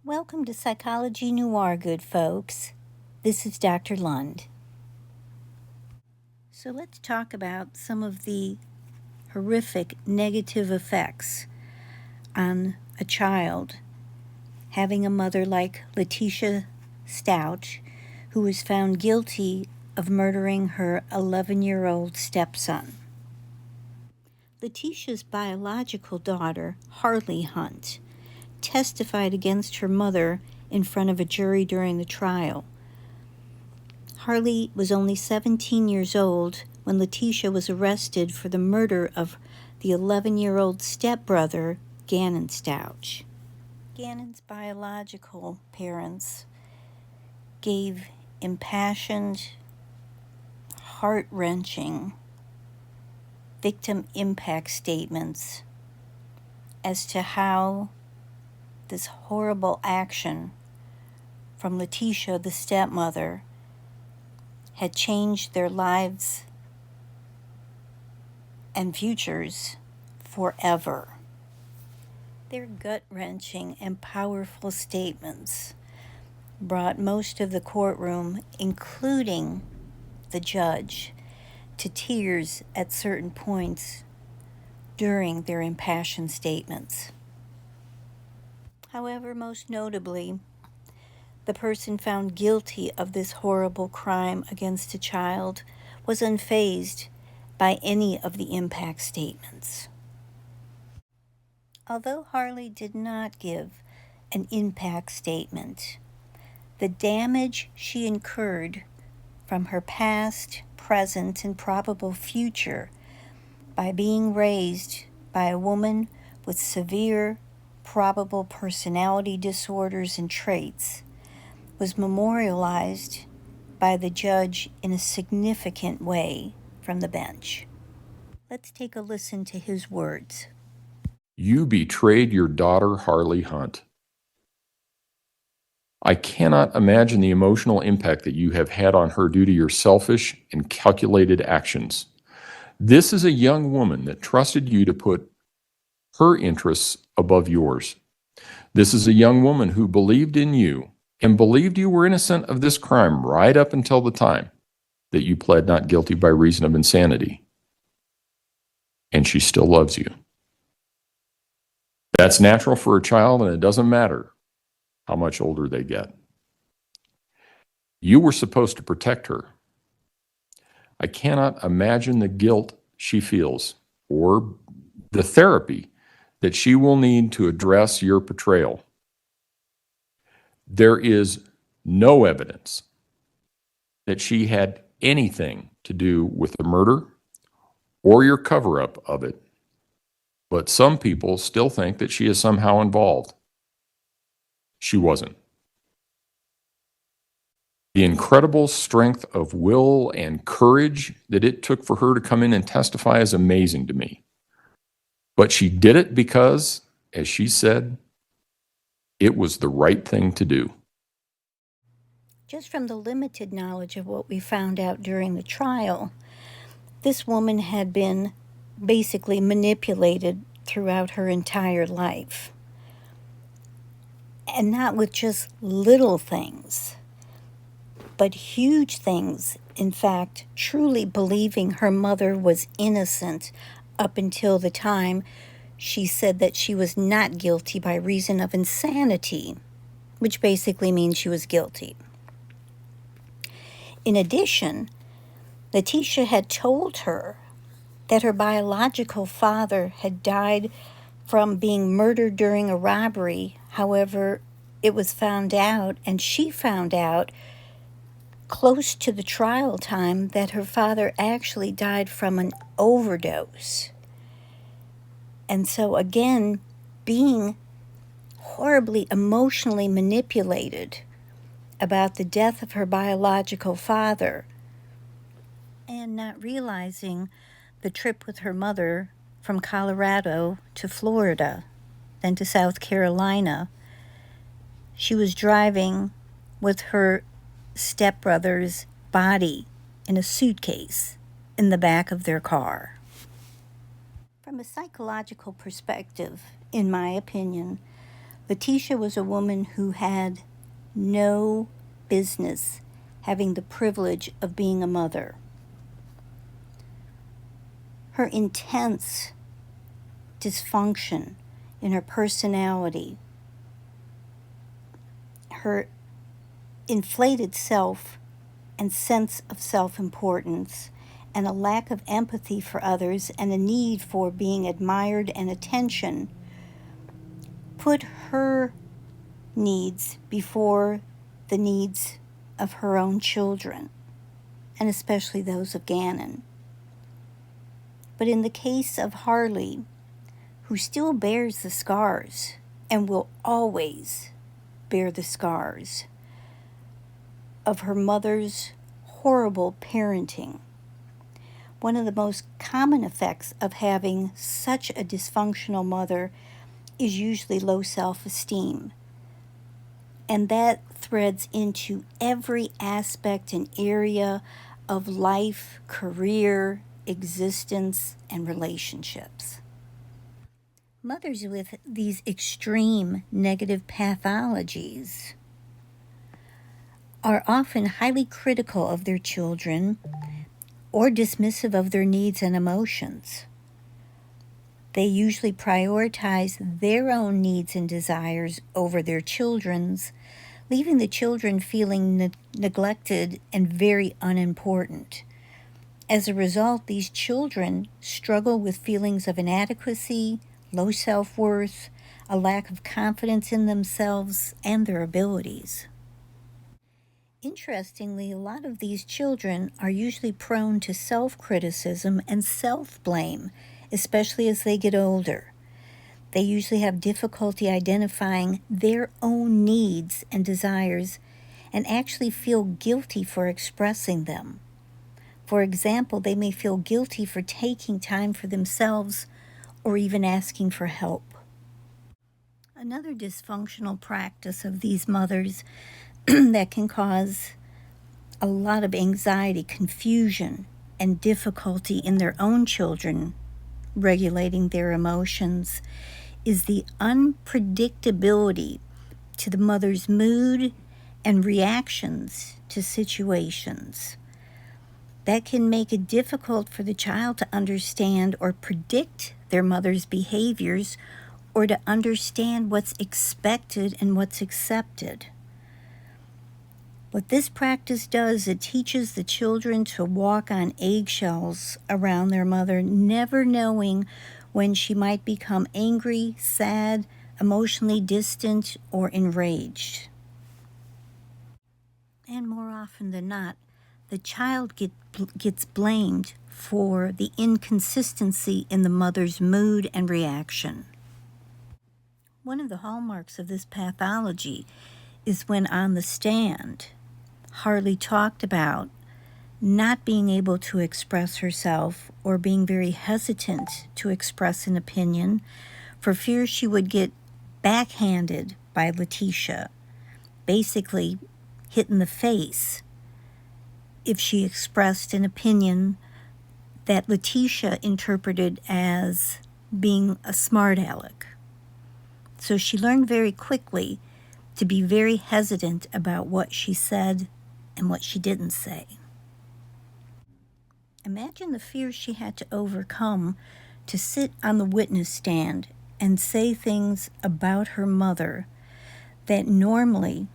Welcome to Psychology Noir, good folks. This is Dr. Lund. So let's talk about some of the horrific negative effects on a child having a mother like Letecia Stauch, who was found guilty of murdering her 11-year-old stepson. Letecia's biological daughter, Harley Hunt, testified against her mother in front of a jury during the trial. Harley was only 17 years old when Letecia was arrested for the murder of the 11-year-old stepbrother, Gannon Stouch. Gannon's biological parents gave impassioned, heart-wrenching victim impact statements as to how this horrible action from Letecia, the stepmother, had changed their lives and futures forever. Their gut-wrenching and powerful statements brought most of the courtroom, including the judge, to tears at certain points during their impassioned statements. However, most notably, the person found guilty of this horrible crime against a child was unfazed by any of the impact statements. Although Harley did not give an impact statement, the damage she incurred from her past, present, and probable future by being raised by a woman with severe, probable personality disorders and traits was memorialized by the judge in a significant way from the bench. Let's take a listen to his words. You betrayed your daughter, Harley Hunt. I cannot imagine the emotional impact that you have had on her due to your selfish and calculated actions. This is a young woman that trusted you to put her interests above yours. This is a young woman who believed in you and believed you were innocent of this crime right up until the time that you pled not guilty by reason of insanity. And she still loves you. That's natural for a child, and it doesn't matter how much older they get. You were supposed to protect her. I cannot imagine the guilt she feels or the therapy that she will need to address your betrayal. There is no evidence that she had anything to do with the murder or your cover-up of it, but some people still think that she is somehow involved. She wasn't. The incredible strength of will and courage that it took for her to come in and testify is amazing to me. But she did it because, as she said, it was the right thing to do. Just from the limited knowledge of what we found out during the trial, this woman had been basically manipulated throughout her entire life. And not with just little things, but huge things. In fact, truly believing her mother was innocent up until the time she said that she was not guilty by reason of insanity, which basically means she was guilty. In addition, Letecia had told her that her biological father had died from being murdered during a robbery. However, it was found out, and she found out close to the trial time, that her father actually died from an overdose. And so again, being horribly emotionally manipulated about the death of her biological father, and not realizing the trip with her mother from Colorado to Florida, then to South Carolina, she was driving with her stepbrother's body in a suitcase in the back of their car. From a psychological perspective, in my opinion, Letecia was a woman who had no business having the privilege of being a mother. Her intense dysfunction in her personality, her inflated self and sense of self-importance, and a lack of empathy for others and a need for being admired and attention put her needs before the needs of her own children, and especially those of Gannon. But in the case of Harley, who still bears the scars and will always bear the scars of her mother's horrible parenting, one of the most common effects of having such a dysfunctional mother is usually low self-esteem. And that threads into every aspect and area of life, career, existence, and relationships. Mothers with these extreme negative pathologies are often highly critical of their children or dismissive of their needs and emotions. They usually prioritize their own needs and desires over their children's, leaving the children feeling neglected and very unimportant. As a result, these children struggle with feelings of inadequacy, low self-worth, a lack of confidence in themselves and their abilities. Interestingly, a lot of these children are usually prone to self-criticism and self-blame, especially as they get older. They usually have difficulty identifying their own needs and desires and actually feel guilty for expressing them. For example, they may feel guilty for taking time for themselves or even asking for help. Another dysfunctional practice of these mothers that can cause a lot of anxiety, confusion, and difficulty in their own children regulating their emotions is the unpredictability to the mother's mood and reactions to situations. That can make it difficult for the child to understand or predict their mother's behaviors or to understand what's expected and what's accepted. What this practice does, it teaches the children to walk on eggshells around their mother, never knowing when she might become angry, sad, emotionally distant, or enraged. And more often than not, the child gets blamed for the inconsistency in the mother's mood and reaction. One of the hallmarks of this pathology is when on the stand, Harley talked about not being able to express herself or being very hesitant to express an opinion for fear she would get backhanded by Letecia, basically hit in the face if she expressed an opinion that Letecia interpreted as being a smart aleck. So she learned very quickly to be very hesitant about what she said and what she didn't say. Imagine the fear she had to overcome to sit on the witness stand and say things about her mother that normally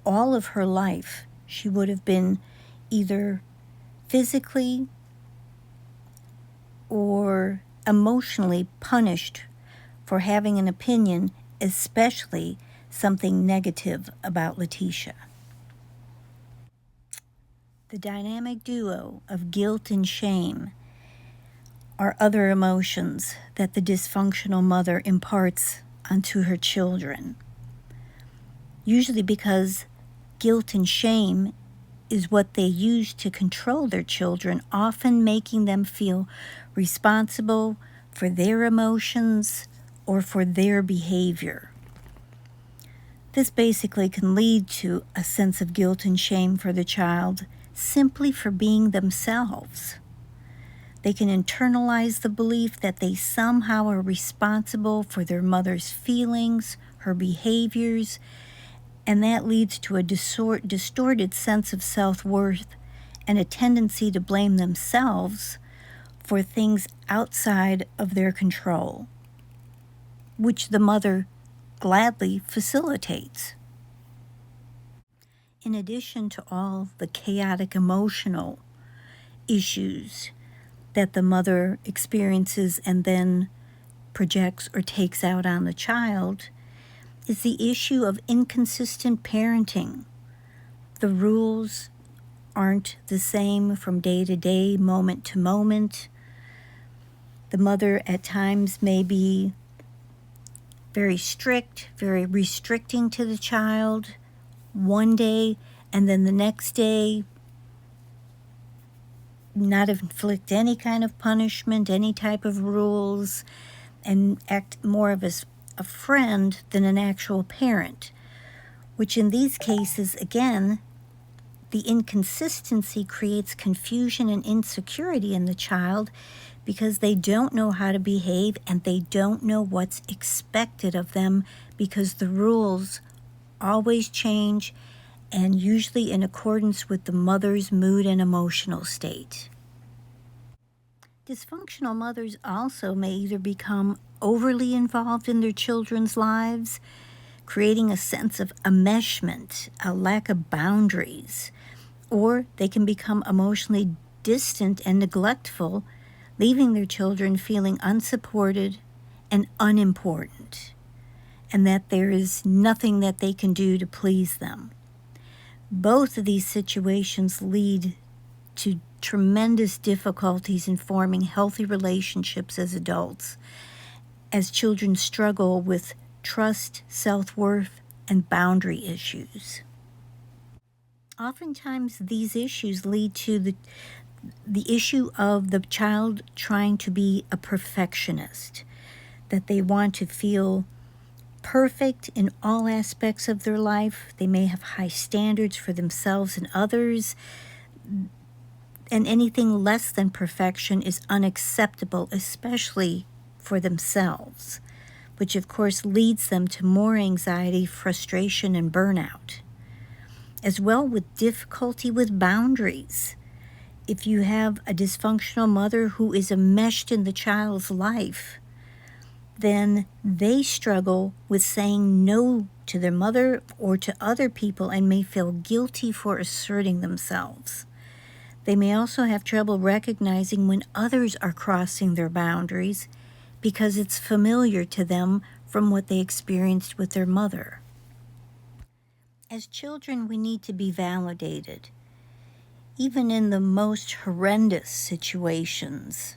all of her life she would have been either physically or emotionally punished for having an opinion, especially something negative about Letecia. The dynamic duo of guilt and shame are other emotions that the dysfunctional mother imparts onto her children. Usually because guilt and shame is what they use to control their children, often making them feel responsible for their emotions or for their behavior. This basically can lead to a sense of guilt and shame for the child simply for being themselves. They can internalize the belief that they somehow are responsible for their mother's feelings, her her behaviors, and that leads to a distorted sense of self-worth and a tendency to blame themselves for things outside of their control, which the mother gladly facilitates. In addition to all the chaotic emotional issues that the mother experiences and then projects or takes out on the child, is the issue of inconsistent parenting. The rules aren't the same from day to day, moment to moment. The mother at times may be very strict, very restricting to the child one day, and then the next day not inflict any kind of punishment, any type of rules, and act more of as a friend than an actual parent, which in these cases, again, the inconsistency creates confusion and insecurity in the child because they don't know how to behave and they don't know what's expected of them because the rules always change and usually in accordance with the mother's mood and emotional state. Dysfunctional mothers also may either become overly involved in their children's lives, creating a sense of enmeshment, a lack of boundaries, or they can become emotionally distant and neglectful, leaving their children feeling unsupported and unimportant, and that there is nothing that they can do to please them. Both of these situations lead to tremendous difficulties in forming healthy relationships as adults, as children struggle with trust, self-worth, and boundary issues. Oftentimes, these issues lead to the issue of the child trying to be a perfectionist, that they want to feel perfect in all aspects of their life. They may have high standards for themselves and others, and anything less than perfection is unacceptable, especially for themselves, which of course leads them to more anxiety, frustration, and burnout. As well with difficulty with boundaries. If you have a dysfunctional mother who is enmeshed in the child's life, then they struggle with saying no to their mother or to other people and may feel guilty for asserting themselves. They may also have trouble recognizing when others are crossing their boundaries because it's familiar to them from what they experienced with their mother. As children, we need to be validated, even in the most horrendous situations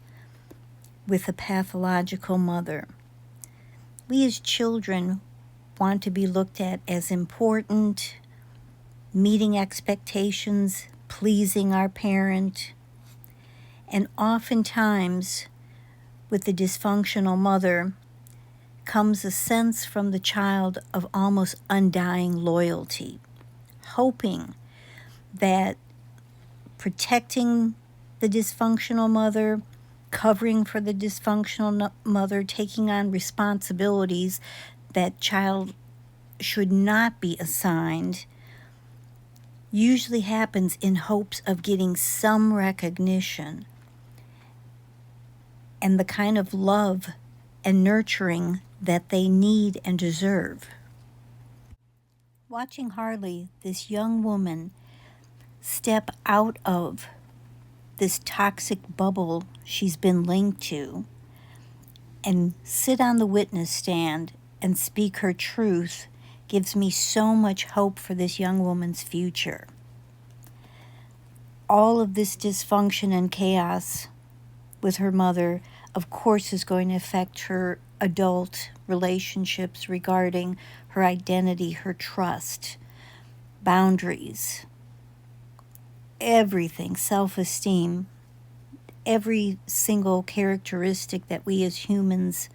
with a pathological mother. We as children want to be looked at as important, meeting expectations, pleasing our parent, and oftentimes with the dysfunctional mother comes a sense from the child of almost undying loyalty, hoping that protecting the dysfunctional mother, covering for the dysfunctional mother, taking on responsibilities that child should not be assigned, usually happens in hopes of getting some recognition and the kind of love and nurturing that they need and deserve. Watching Harley, this young woman, step out of this toxic bubble she's been linked to and sit on the witness stand and speak her truth gives me so much hope for this young woman's future. All of this dysfunction and chaos with her mother, of course, is going to affect her adult relationships regarding her identity, her trust, boundaries, everything, self-esteem, every single characteristic that we as humans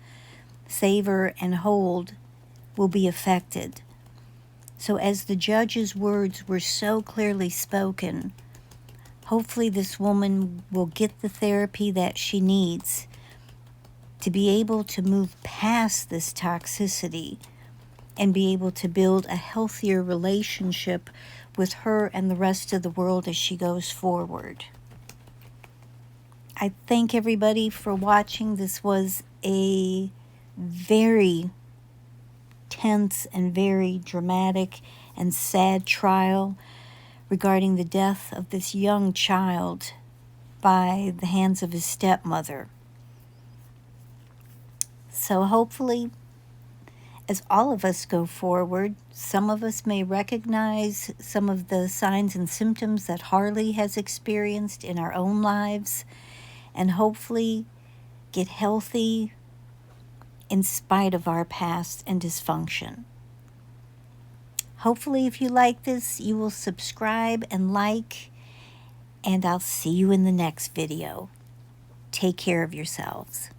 savor and hold will be affected. So as the judge's words were so clearly spoken, hopefully this woman will get the therapy that she needs to be able to move past this toxicity and be able to build a healthier relationship with her and the rest of the world as she goes forward. I thank everybody for watching. This was a very tense and very dramatic and sad trial regarding the death of this young child by the hands of his stepmother. So hopefully, as all of us go forward, some of us may recognize some of the signs and symptoms that Harley has experienced in our own lives, and hopefully get healthy in spite of our past and dysfunction. Hopefully, if you like this, you will subscribe and like, and I'll see you in the next video. Take care of yourselves.